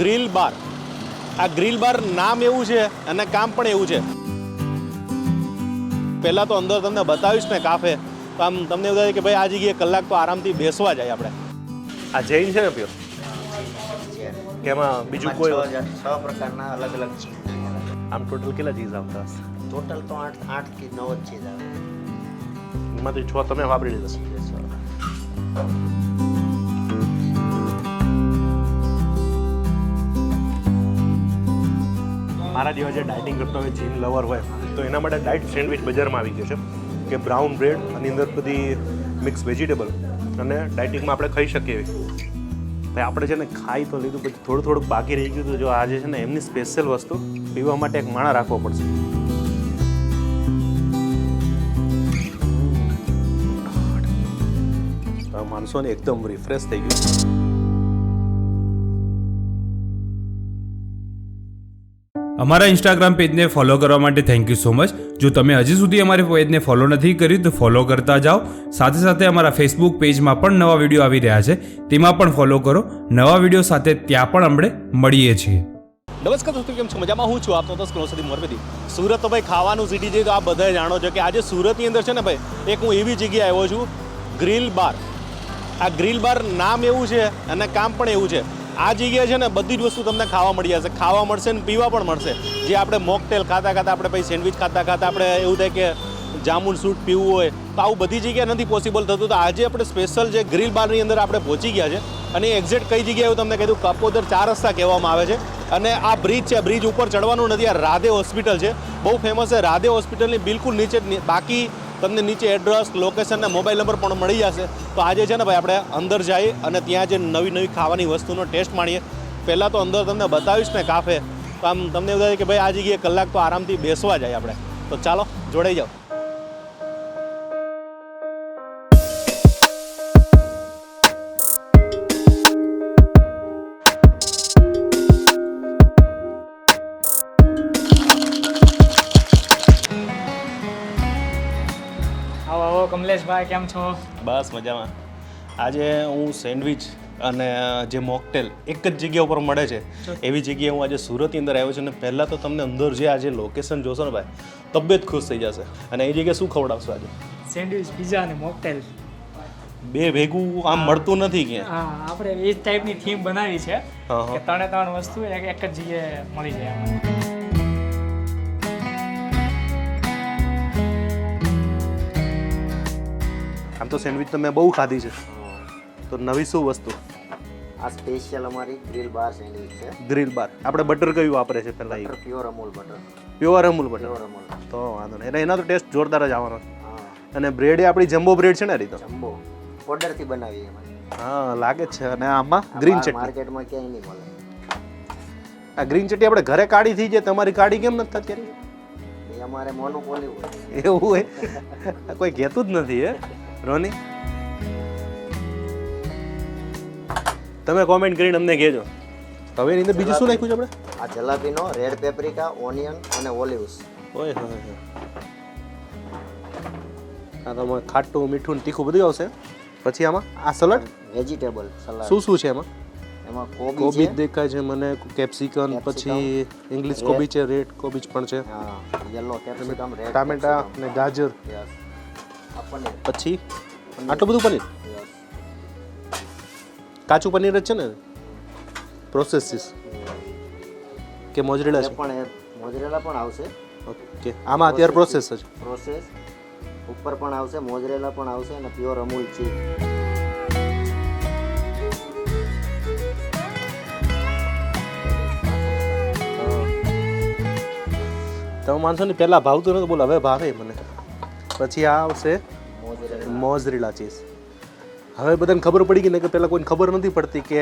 Grill બાર. આ grill બાર નામ એવું છે અને કામ પણ એવું છે. પહેલાં તો અંદર તમને બતાવીશ ને કાફે, તો આમ તમને એવું થાય કે ભાઈ આ જગ્યાએ કલાક તો આરામથી બેસવા જાય આપણે. આ જૈન છે ને પ્યો કે એમાં બીજું કોઈ 6 પ્રકારના અલગ અલગ ચીઝ. આમ ટોટલ કેટલા ચીઝ આવતા હશે? ટોટલ તો 8 થી 9 જ ચીઝ આવે. એમાંથી 6 તમે વાપરી લીધા. મારા જેવા જે ડાયટિંગ કરતા હોય, જીમ લવર હોય, તો એના માટે ડાયટ સેન્ડવિચ બજારમાં આવી ગયો છે કે બ્રાઉન બ્રેડ આની અંદર બધી મિક્સ વેજીટેબલ અને ડાયટિંગમાં આપણે ખાઈ શકીએ એવી. ભાઈ આપણે છે ને ખાઈ તો લીધું, પછી થોડું બાકી રહી ગયું. તો જો આજે છે ને એમની સ્પેશિયલ વસ્તુ પીવા માટે એક માણા રાખવો પડશે. માણસો ને એકદમ રિફ્રેશ થઈ ગયું. અમારા ઇન્સ્ટાગ્રામ પેજને ફોલો કરવા માટે થેન્ક યુ સો મચ. જો તમે હજી સુધી અમારી પેજને ફોલો નથી કર્યું તો ફોલો કરતા જાઓ. સાથે સાથે અમારા ફેસબુક પેજમાં પણ નવા વિડીયો આવી રહ્યા છે, તેમાં પણ ફોલો કરો. નવા વિડીયો સાથે ત્યાં પણ આપણે મળીએ છીએ. નમસ્કાર દોસ્તો, કેમ છો? મજામાં હું છું આપનો દોસ્ત કૌશદી મોરબી. સુરત તો ભાઈ ખાવાનું સિટી છે, તો આ બધા જાણો છો કે આજે સુરતની અંદર છે ને ભાઈ એક હું એવી જગ્યાએ આવ્યો છું, ગ્રીલ બાર. આ ગ્રીલ બાર નામ એવું છે અને કામ પણ એવું છે. આ જગ્યાએ છે ને બધી જ વસ્તુ તમને ખાવા મળી જશે. ખાવા મળશે ને પીવા પણ મળશે. જે આપણે મોકટેલ ખાતા આપણે પછી સેન્ડવિચ ખાતા આપણે એવું થાય કે જામુન સૂટ પીવું હોય, તો આવું બધી જગ્યાએ નથી પોસિબલ થતું. તો આજે આપણે સ્પેશિયલ જે ગ્રીલ બારની અંદર આપણે પહોંચી ગયા છે. અને એક્ઝેક્ટ કઈ જગ્યાએ એવું તમને કીધું, કપોદર 4 રસ્તા કહેવામાં આવે છે. અને આ બ્રિજ છે, બ્રિજ ઉપર ચડવાનું નથી. આ રાધે હોસ્પિટલ છે, બહુ ફેમસ છે. રાધે હોસ્પિટલની બિલકુલ નીચે, બાકી તમને નીચે એડ્રેસ, લોકેશન ને મોબાઈલ નંબર પણ મળી જશે. તો આજે છે ને ભાઈ આપણે અંદર જઈએ અને ત્યાં જે નવી ખાવાની વસ્તુનો ટેસ્ટ માણીએ. પહેલાં તો અંદર તમને બતાવીશ ને કાફે, તો આમ તમને એવું થાય કે ભાઈ આ જગ્યાએ કલાક તો આરામથી બેસવા જાય આપણે. તો ચાલો જોડાઈ જાઓ. આવો કમલેશભાઈ, કેમ છો? બસ મજામાં. આજે હું સેન્ડવિચ અને જે મોકટેલ એક જ જગ્યા ઉપર મળે છે એવી જગ્યાએ હું આજે સુરતની અંદર આવ્યો છું. અને પહેલાં તો તમને અંદર જે આજે લોકેશન જોશો ને ભાઈ, તબિયત ખુશ થઈ જશે. અને એ જગ્યાએ શું ખવડાવશો આજે? સેન્ડવિચ, પિઝા અને મોકટેલ. બે ભેગું આમ મળતું નથી ક્યાં. હા, આપણે એ ટાઈપની થીમ બનાવી છે કે ત્રણ વસ્તુ એક જ જગ્યાએ મળી જાય. આમ તો સેન્ડવિચ તો મેં બહુ ખાધી છે, તો નવી શું વસ્તુ? આ સ્પેશિયલ અમારી ગ્રીલ બાર સેન્ડવિચ છે. ગ્રીલ બાર. આપણે બટર કયું વાપરે છે પહેલાં? Butter pure Amul butter. Pure Amul butter. Pure Amul. તો વાંધો નહીં, એટલે એનો તો ટેસ્ટ જોરદાર જ આવવાનો. હા. અને બ્રેડ એ આપણી જમ્બો બ્રેડ છે ને? રીતો જમ્બો ઓર્ડરથી બનાવીએ એમાં. હા, લાગે જ છે. અને આમાં ગ્રીન ચટણી માર્કેટમાં ક્યાંય નહીં મળે. આ ગ્રીન ચટણી આપણે ઘરે કાઢી થઈ જાય, તમારી કાઢી કેમ નથી થતી? એ અમારે મોનોપોલી હોય. એવું હોય? કોઈ કહેતું જ નથી હે રોની? તમે કોમેન્ટ કરીને અમને કહેજો. હવે એની અંદર બીજું શું નાખ્યું છે આપણે? આ જલાબીનો રેડ પેપ્રિકા, ઓનિયન અને ઓલિવ્સ. ઓય હોય. આ તો ખાટું, મીઠું ને તીખું બધું આવશે. પછી આમાં આ સલાડ, વેજીટેબલ સલાડ. શું છે એમાં? એમાં કોબીજ દેખાય છે મને, કેપ્સિકમ, પછી ઇંગ્લિશ કોબી છે, રેડ કોબીજ પણ છે. હા, યલો કેપ્સિકમ, રેડ ટામેટા અને ગાજર. યસ. આ પનીર. પછી આટલું બધું પનીર? યસ. કાચું પનીર જ છે ને? પ્રોસેસ કે મોઝરેલા છે? પણ મોઝરેલા પણ આવશે. ઓકે, આમાં અત્યારે પ્રોસેસ છે. પ્રોસેસ ઉપર પણ આવશે, મોઝરેલા પણ આવશે અને પ્યોર અમૂલ ચીઝ. તમે માનશો ને, પહેલાં ભાવતું નતું, બોલો હવે ભાવે મને. પછી આ આવશે મોઝરેલા ચીઝ. હવે બધાને ખબર પડી ગઈ ને, કે પહેલાં કોઈને ખબર નથી પડતી કે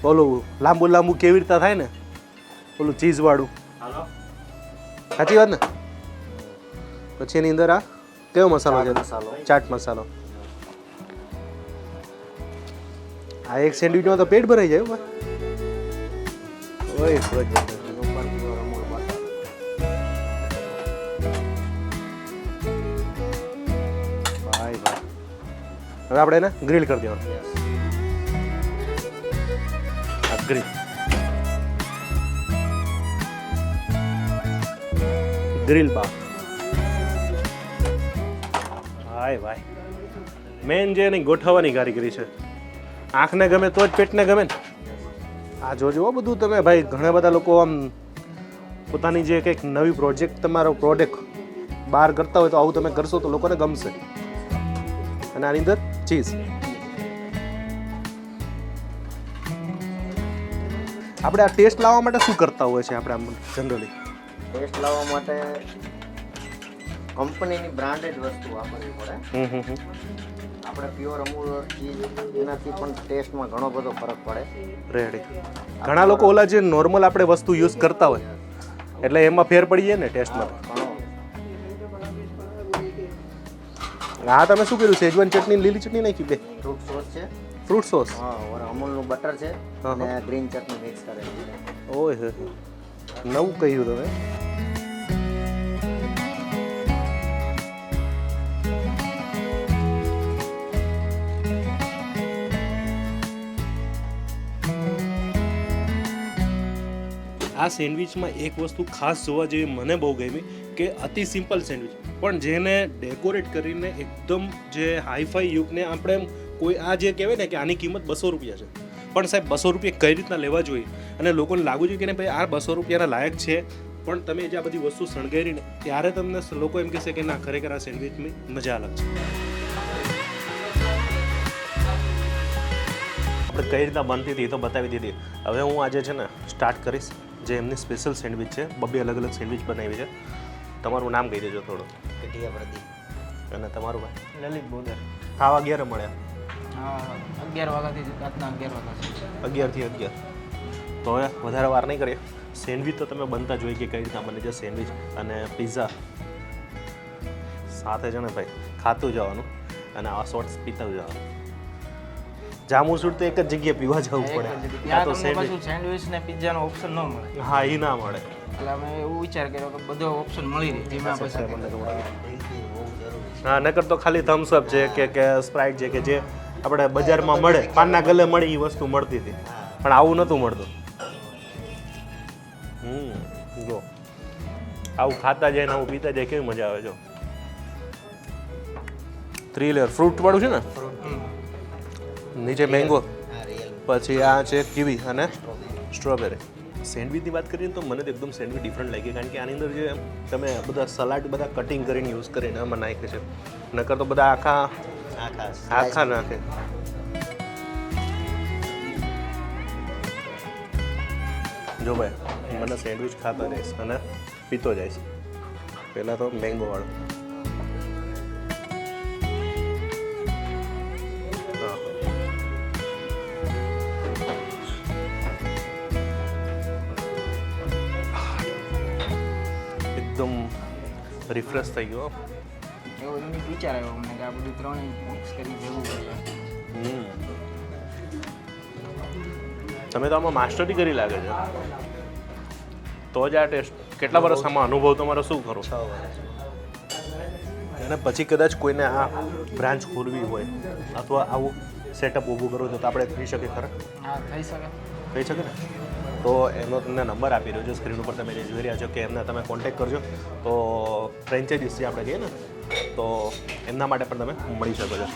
ઓલું લાંબુ કેવી રીતે થાય ને, ઓલું ચીઝવાળું. સાચી વાત ને? પછી એની અંદર આ કયો મસાલો છે? ચાટ મસાલો. આ એક સેન્ડવિચમાં તો પેટ ભરાઈ જાય. ઓય હવે આપણે એને ગ્રીલ કરી દેવાનું. આ ગ્રીલ ગ્રીલ બાર. હાય ભાઈ, મેન જે એની ગોઠવવાની કારીગરી છે. આંખને ગમે તો જ પેટને ગમે ને. આ જોજો બધું તમે ભાઈ, ઘણા બધા લોકો આમ પોતાની જે કંઈક નવી પ્રોજેક્ટ, તમારો પ્રોડક્ટ બહાર કરતા હોય તો આવું તમે કરશો તો લોકોને ગમશે. અને આની અંદર ચીઝ. આપણે આ ટેસ્ટ લાવવા માટે શું કરતા હોય છે આપણે આમ જનરલી? ટેસ્ટ લાવવા માટે કંપનીની બ્રાન્ડેડ વસ્તુ વાપરવી પડે. આપણે પ્યોર અમૂલ ચીઝ, એનાથી પણ ટેસ્ટમાં ઘણો બધો ફરક પડે. રેડી. ઘણા લોકો ઓલા જે નોર્મલ આપણે વસ્તુ યુઝ કરતા હોય એટલે એમાં ફેર પડી જાય ને ટેસ્ટમાં. ઘણો. હા, તમે શું કર્યું? સેજવાન ચટણી, લીલી ચટણી નાખી બે? ફ્રૂટ સોસ છે. Fruit sauce? હા, ઓર અમૂલનું બટર છે અને ગ્રીન ચટણી મિક્સ કરેલી છે. ઓય, નવું કહ્યું તમે. આ સેન્ડવિચમાં એક વસ્તુ ખાસ જોવા જેવી મને બહુ ગમી કે અતિ સિમ્પલ સેન્ડવિચ, પણ જેને ડેકોરેટ કરીને એકદમ જે હાઈફાઈ યુગને આપણે કોઈ આ જે કહેવાય ને કે આની કિંમત 200 રૂપિયા છે, પણ સાહેબ 200 રૂપિયા કઈ રીતના લેવા જોઈએ અને લોકોને લાગવું જોઈએ કે ને ભાઈ આ 200 રૂપિયાના લાયક છે, પણ તમે જે આ બધી વસ્તુ શણગારીને ત્યારે તમને લોકો એમ કહેશે કે ના, ખરેખર આ સેન્ડવિચની મજા અલગ છે. આપણે કઈ રીતના બનતી હતી એ તો બતાવી દીધી. હવે હું આજે છે ને સ્ટાર્ટ કરીશ જે એમની સ્પેશિયલ સેન્ડવિચ છે. બબે અલગ અલગ સેન્ડવિચ બનાવી છે. તમારું નામ કહી દેજો થોડું. કઢિયા પ્રદીપ. અને તમારું ભાઈ? લલિત બોદર. ખાવા 11 મળ્યા? 11 વાગ્યાથી રાતના 11 વાગ્યા. 11 થી 11. તો હવે વધારે વાર નહીં કરીએ. સેન્ડવિચ તો તમે બનતા જોઈ કે કઈ રીતના બને છે સેન્ડવિચ અને પિઝા સાથે છે ને ભાઈ ખાતું જવાનું અને આ શોર્ટ્સ પીતા જવાનું. જામુસૂટ તો એક જ જગ્યાએ પીવા જવું પડે. ત્યાં તમને પાછું સેન્ડવિચ ને પિઝાનો ઓપ્શન ન મળે. હા, એ ના મળે. એટલે અમે એવું વિચાર કર્યો કે બધો ઓપ્શન મળી રહે જેમાં પછી હા, નકર તો ખાલી થમ્સ અપ છે કે સ્પ્રાઇટ છે કે જે આપણે બજારમાં મળે, પાનના ગલે મળે એ વસ્તુ મળતી હતી, પણ આવું નહોતું મળતું. જો આવું ખાતા જાય ને આવું પીતા જાય કેવી મજા આવે. જો 3 લેયર ફ્રૂટ વાળું છે ને, નીચે મેંગો, પછી આ છે કીવી અને સ્ટ્રોબેરી. સેન્ડવિચની વાત કરીએ તો મને તો એકદમ સેન્ડવિચ ડિફરન્ટ લાગી, કારણ કે આની અંદર જે તમે બધા સલાડ બધા કટિંગ કરીને યુઝ કરીને આમાં નાખે છે, નકર તો બધા આખા નાખે. જો ભાઈ, મને સેન્ડવિચ ખાતો જઈશ અને પીતો જઈશ. પહેલાં તો મેંગો વાળો. એકદમ રિફ્રેશ થઈ ગયો. એવો યુનિક વિચાર આવ્યો અમને કે આ બધું ત્રણ મિક્સ કરી ભેગું કરીએ. તમે તો આમાં માસ્ટરી કરી લાગે છે. તો જ આ ટેસ્ટ. કેટલા વર્ષ આમાં અનુભવ તમારો શું કરો? 6 વર્ષ. અને પછી કદાચ કોઈને આ બ્રાન્ચ ખોલવી હોય અથવા આવું સેટઅપ ઊભું કરવું તો આપણે થઈ શકે ખરા? હા, થઈ શકે. થઈ શકે ને? તો એનો તમને નંબર આપી રહ્યો છે સ્ક્રીન ઉપર, તમે જે જોઈ રહ્યા છો કે એમને તમે કોન્ટેક્ટ કરજો તો ફ્રેન્ચાઇઝીસ જે આપણે કહીએ ને તો એમના માટે પણ તમે મળી શકો છો.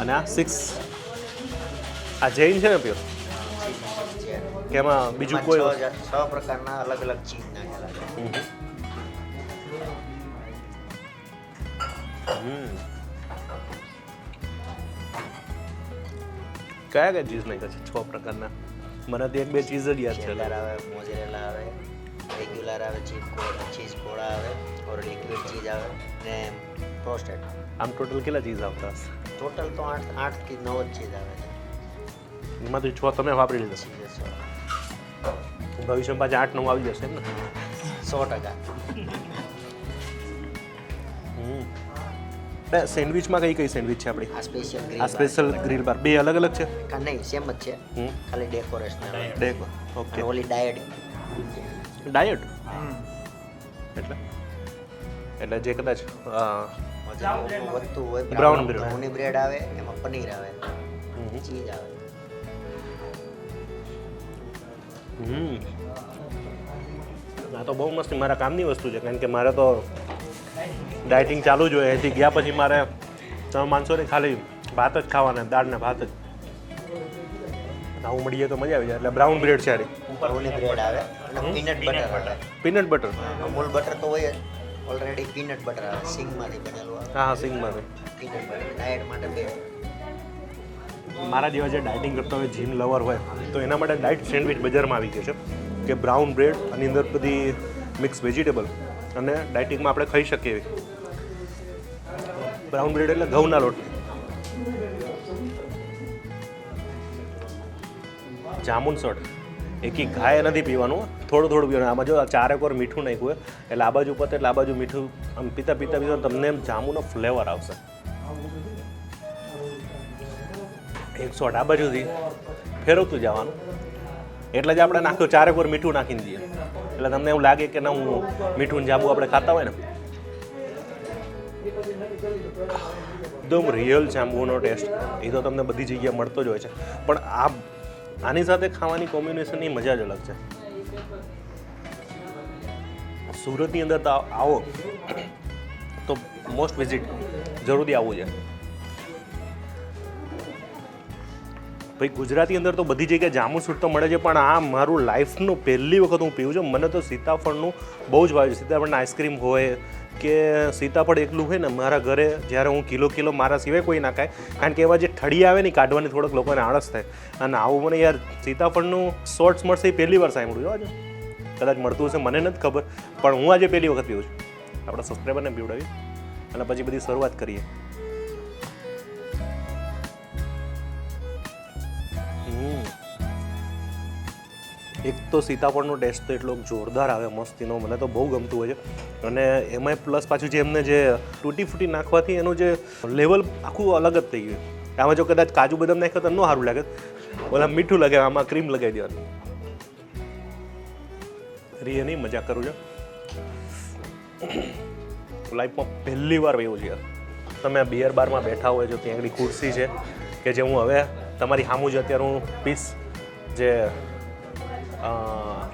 અને આ 6 આ જૈન છે ને પ્યોર કે એમાં બીજું કોઈ 6 પ્રકારના અલગ અલગ ચીઝ નાખેલા છે. કયા કયા ચીઝ નાખ્યા છે? 6 પ્રકારના. મને તો 1-2 ચીઝ જ યાદ છે. ચેડર આવે, મોઝરેલા આવે, રેગ્યુલર આવે, ચીઝ કોળા આવે, ઓર લિક્વિડ ચીઝ આવે ને ટોસ્ટેડ. આમ ટોટલ કેટલા ચીઝ આવતા હશે? ટોટલ તો 8 થી 9 જ ચીઝ આવે છે. એમાંથી 6 તમે વાપરી લીધા. ભવિષ્યમાં પાછા 8-9 આવી જશે એમ ને? 100%. સેન્ડવિચમાં કઈ સેન્ડવિચ છે આપણી? આ સ્પેશિયલ ગ્રીલ. આ સ્પેશિયલ ગ્રીલ બાર. બે અલગ અલગ છે? નહીં, સેમ જ છે. ખાલી ડેકોરેશન. ઓકે. ઓલી ડાયટ. ડાયટ એટલે જે કદાચ વધતું હોય બ્રાઉન બ્રેડ. બ્રાઉની બ્રેડ આવે, એમાં પનીર આવે, ચીઝ આવે. આ તો બહુ મસ્ત મારા કામની વસ્તુ છે, કારણ કે મારે તો ડાયટિંગ ચાલુ જ હોય. અહીંથી ગયા પછી મારે તમે માનશો નહીં, ખાલી ભાત જ ખાવાના, દાળ ને ભાત જ. આવું મળીએ તો મજા આવી જાય. એટલે બ્રાઉન બ્રેડ છે. બ્રાઉની બ્રેડ આવે અને પીનટ બટર આવે. પીનટ બટર, અમૂલ બટર તો હોય જ, ઓલરેડી પીનટ બટર આવે, સિંગમાંથી બનેલું આવે. હા સિંગમાં પીનટ બટર ડાયટ માટે બે. મારા જેવા જે ડાયટિંગ કરતા હોય, જીમ લવર હોય, તો એના માટે ડાયટ સેન્ડવિચ બજારમાં આવી ગયો છે કે બ્રાઉન બ્રેડ આની અંદર બધી મિક્સ વેજીટેબલ અને ડાયટિંગમાં આપણે ખાઈ શકીએ એવી. બ્રાઉન બ્રેડ એટલે ઘઉંના લોટ. જામુન સોટ એકી ગાય નથી પીવાનું, થોડું થોડું પીવાનું. આમાં જો 4 વાર મીઠું નાખ્યું હોય એટલે આ બાજુ પતે એટલે આ બાજુ મીઠું આમ પીતા પીતા પીતા તમને એમ જામુનો ફ્લેવર આવશે. એક શોટ આ બાજુથી ફેરવતું જવાનું એટલે જ આપણે નાખ્યું 4 વાર મીઠું નાખીને દઈએ એટલે તમને એવું લાગે કે ના હું મીઠું જાંબુ આપણે ખાતા હોય ને એકદમ રિયલ જાંબુનો ટેસ્ટ એ તો તમને બધી જગ્યાએ મળતો જ હોય છે, પણ આની સાથે ખાવાની કોમ્બિનેશનની મજા જ અલગ છે. સુરતની અંદર તો આવો તો મોસ્ટ વિઝિટ જરૂરથી આવવું છે. ભાઈ ગુજરાતની અંદર તો બધી જગ્યાએ જામુન સૂટ તો મળે છે, પણ આ મારું લાઈફનું પહેલી વખત હું પીવું છું. મને તો સીતાફળનું બહુ જ ભાવે છે. સીતાફળના આઈસ્ક્રીમ હોય કે સીતાફળ એકલું હોય ને, મારા ઘરે જ્યારે હું કિલો મારા સિવાય કોઈ ના ખાય, કારણ કે એવા જે ઠળી આવે ને કાઢવાની થોડોક લોકોને આળસ થાય. અને આવું મને યાર સીતાફળનું શોર્ટ્સ મળશે એ પહેલી વાર સાંભળ્યું આજે. કદાચ મળતું હશે મને નથી ખબર, પણ હું આજે પહેલી વખત પીવું છું. આપણા સબસ્ક્રાઈબરને પીવડાવી અને પછી બધી શરૂઆત કરીએ. એક તો સીતાફળનો ટેસ્ટ તો એટલો જોરદાર આવે, મસ્તીનો, મને તો બહુ ગમતું હોય છે. અને એમાંય પ્લસ પાછું જે એમને જે તૂટી ફૂટી નાખવાથી એનું જે લેવલ આખું અલગ જ થઈ ગયું. આમાં જો કદાચ કાજુ બદામ નાખ્યો તો ન સારું લાગે, ઓલા મીઠું લગાવે, આમાં ક્રીમ લગાવી દેવાની. એની મજા કરું છું. લાઈફમાં પહેલી વાર પીવું છે યાર. તમે બિયર બારમાં બેઠા હોય, જો ત્યાં આગળ ખુરશી છે કે જે હું હવે તમારી સામું જ અત્યારે હું પીસ જે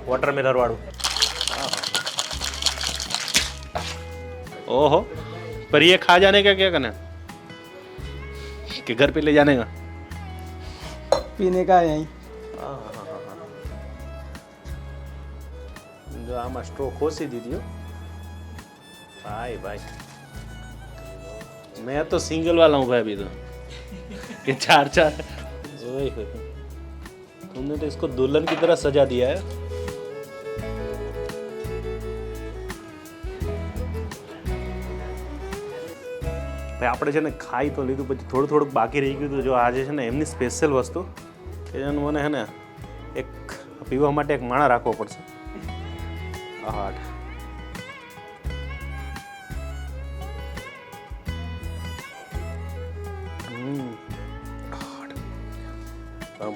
वाटरमेलन वाड़ू. ओहो, पर ये खा जाने का क्या करना है कि घर पे ले जाने का? पीने का है यहीं. जो आम स्ट्रो खोसी दीजिए भाई भाई. मैं तो सिंगल वाला हूँ भाई अभी तो कि 4 ओए तुमने तो इसको दुल्हन की तरह सजा दिया है. ભાઈ આપણે છે ને ખાઈ તો લીધું, પછી થોડુંક બાકી રહી ગયું હતું. જો આજે છે ને એમની સ્પેશિયલ વસ્તુ કે જેનું મને છે ને એક પીવા માટે એક માણા રાખવો પડશે.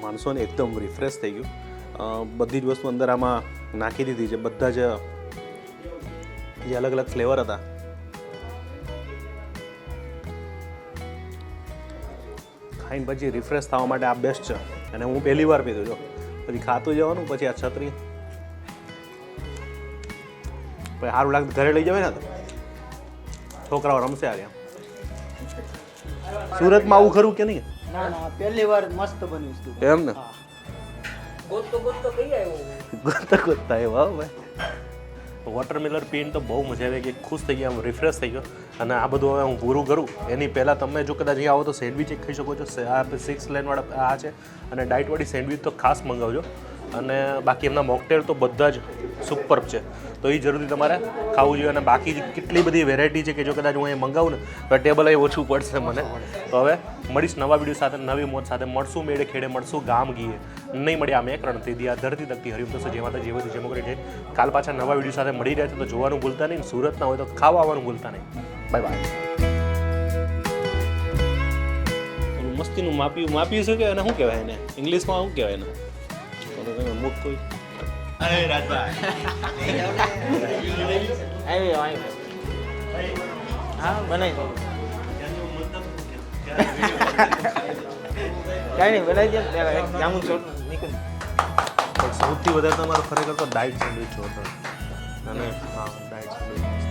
માણસો ને એકદમ રિફ્રેશ થઈ ગયું. બધી જ વસ્તુ અંદર આમાં નાખી દીધી છે, બધા જ જે અલગ અલગ ફ્લેવર હતા. ખાઈને પછી રિફ્રેશ થવા માટે આ બેસ્ટ છે. અને હું પહેલી વાર પીધું જો, પછી ખાતું જવાનું, પછી આ છત્રી પછી સારું લાગતું ઘરે લઈ જવાય ને તો છોકરાઓ રમશે. આ સુરતમાં આવું ખરું કે નહીં? ના ના, પહેલી વાર મસ્ત બન્યું હતું. એમ ને? ગોતતો કઈ આવ્યો? ગોતતા આવ્યો ભાઈ. વોટરમેલન પીને તો બહુ મજા આવી ગઈ, ખુશ થઈ ગયા, રિફ્રેશ થઈ ગયો. અને આ બધું હવે હું પૂરું કરું એની પહેલાં તમે જો કદાચ અહીંયા આવો તો સેન્ડવિચ એક ખાઈ શકો છો. આ 6 લાઇનવાળા આ છે, અને ડાયટવાળી સેન્ડવિચ તો ખાસ મંગાવજો. અને બાકી એમના મોકટેલ તો બધા જ સુપર છે, તો એ જરૂરથી તમારે ખાવું જોઈએ. અને બાકી કેટલી બધી વેરાયટી છે કે જો કદાચ હું અહીં મંગાવું ને તો ટેબલ અહીં ઓછું પડશે મને. તો હવે મળીશ નવા વિડીયો સાથે, નવી મોજ સાથે. મળશું મેળે ખેડે, મળશું ગામ ગીએ, નહીં મળે આમ એક રણથી દિયા ધરતી તકતી હરિમ થશે જે માતા જેવતી જેમોકરી છે. કાલ પાછા નવા વિડીયો સાથે મળી રહ્યા છે, તો જોવાનું ભૂલતા નહીં. સુરત ના હોય તો ખાવા આવવાનું ભૂલતા નહીં. Bye bye. મસ્તીનું માપ્યું છે કે એને શું કહેવાય, એને ઇંગ્લિશમાં શું કહેવાય એને? મુખ કોઈ હા બનાવી દો. કાંઈ નહીં, બનાવી દે. જામુન સોટ નીકળ. સૌથી વધારે તમારો ખરેખર તો ડાયટ સેન્ડવિચ જોતો. અને હા દાળ છે બહુ મસ્ત.